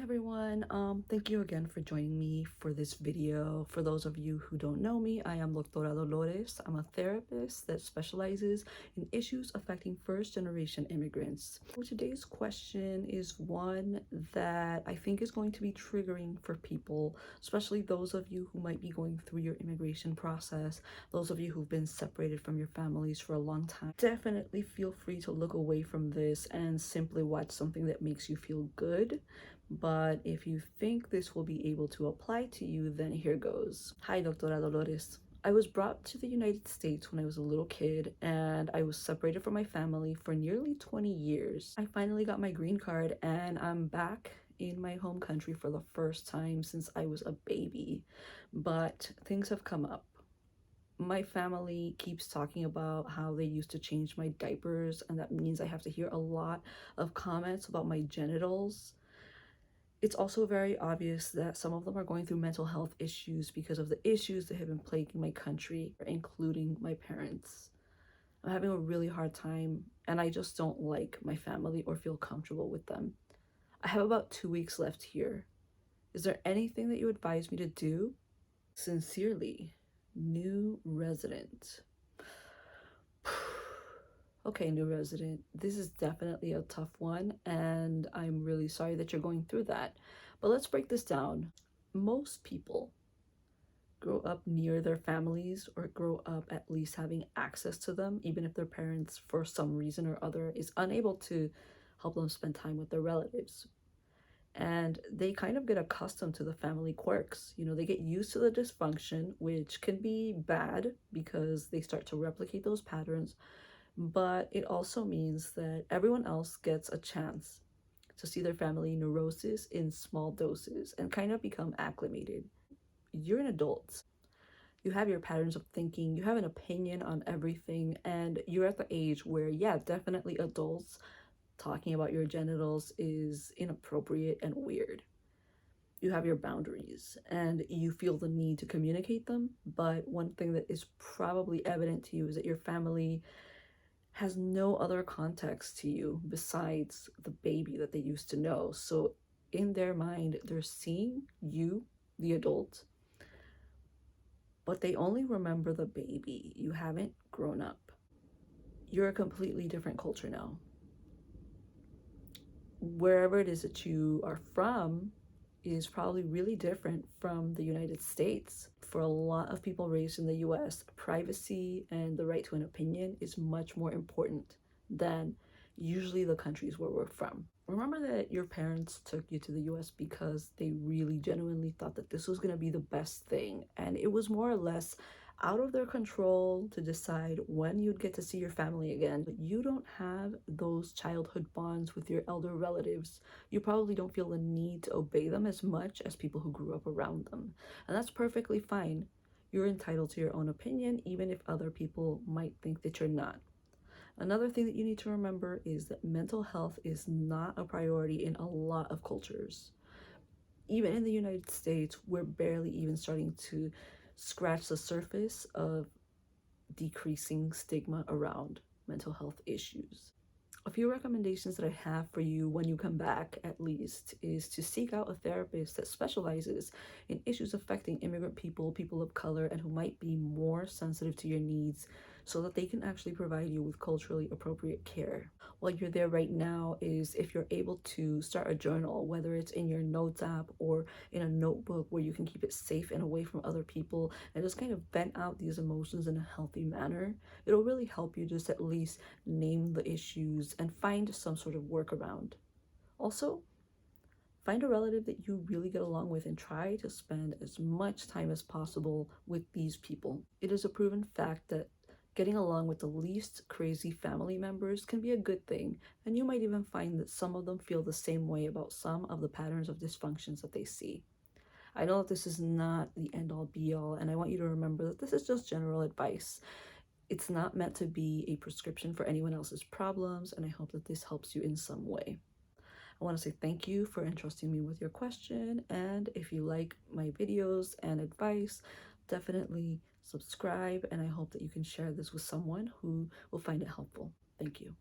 everyone. Thank you again for joining me for this video. For those of you who don't know me, I am Doctora Dolores. I'm a therapist that specializes in issues affecting first-generation immigrants. So today's question is one that I think is going to be triggering for people, especially those of you who might be going through your immigration process, those of you who've been separated from your families for a long time. Definitely feel free to look away from this and simply watch something that makes you feel good. But if you think this will be able to apply to you, then here goes. Hi, Doctora Dolores. I was brought to the United States when I was a little kid, and I was separated from my family for nearly 20 years. I finally got my green card, and I'm back in my home country for the first time since I was a baby. But things have come up. My family keeps talking about how they used to change my diapers, and that means I have to hear a lot of comments about my genitals. It's also very obvious that some of them are going through mental health issues because of the issues that have been plaguing my country, including my parents. I'm having a really hard time, and I just don't like my family or feel comfortable with them. I have about 2 weeks left here. Is there anything that you advise me to do? Sincerely, new resident. Okay, new resident, this is definitely a tough one, and I'm really sorry that you're going through that. But let's break this down. Most people grow up near their families or grow up at least having access to them, even if their parents, for some reason or other, is unable to help them spend time with their relatives. And they kind of get accustomed to the family quirks. You know, they get used to the dysfunction, which can be bad because they start to replicate those patterns. But it also means that everyone else gets a chance to see their family neurosis in small doses and kind of become acclimated. You're an adult. You have your patterns of thinking, you have an opinion on everything, and you're at the age where, yeah, definitely adults talking about your genitals is inappropriate and weird. You have your boundaries and you feel the need to communicate them, but one thing that is probably evident to you is that your family has no other context to you besides the baby that they used to know. So in their mind, they're seeing you, the adult, but they only remember the baby. You haven't grown up. You're a completely different culture now. Wherever it is that you are from is probably really different from the United States. For a lot of people raised in the US, privacy and the right to an opinion is much more important than usually the countries where we're from. Remember that your parents took you to the US because they really genuinely thought that this was going to be the best thing, and it was more or less out of their control to decide when you'd get to see your family again. But you don't have those childhood bonds with your elder relatives. You probably don't feel the need to obey them as much as people who grew up around them. And that's perfectly fine. You're entitled to your own opinion, even if other people might think that you're not. Another thing that you need to remember is that mental health is not a priority in a lot of cultures. Even in the United States, we're barely even starting to scratch the surface of decreasing stigma around mental health issues. A few recommendations that I have for you when you come back, at least, is to seek out a therapist that specializes in issues affecting immigrant people, people of color, and who might be more sensitive to your needs so that they can actually provide you with culturally appropriate care. While you're there right now is if you're able to start a journal, whether it's in your notes app or in a notebook where you can keep it safe and away from other people and just kind of vent out these emotions in a healthy manner, it'll really help you just at least name the issues and find some sort of workaround. Also, find a relative that you really get along with and try to spend as much time as possible with these people. It is a proven fact that getting along with the least crazy family members can be a good thing, and you might even find that some of them feel the same way about some of the patterns of dysfunctions that they see. I know that this is not the end-all be-all, and I want you to remember that this is just general advice. It's not meant to be a prescription for anyone else's problems, and I hope that this helps you in some way. I want to say thank you for entrusting me with your question, and if you like my videos and advice, definitely subscribe, and I hope that you can share this with someone who will find it helpful. Thank you.